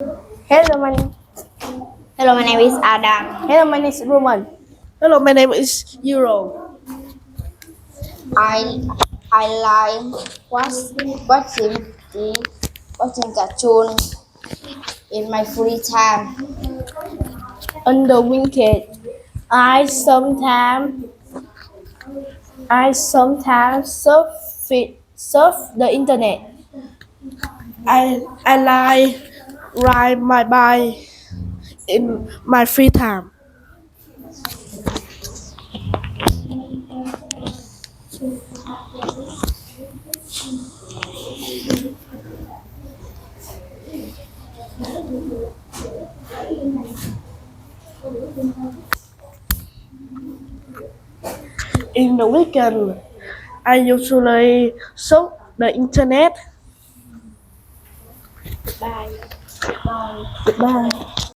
Hello, Hello, my name is Adam. hello, my name is Roman. Hello, my name is Euro. I I like watching watching cartoon in my free time. On the weekend, I sometimes surf the internet. I like ride my bike in my free time. In the weekend, I usually surf the internet. Bye. Goodbye.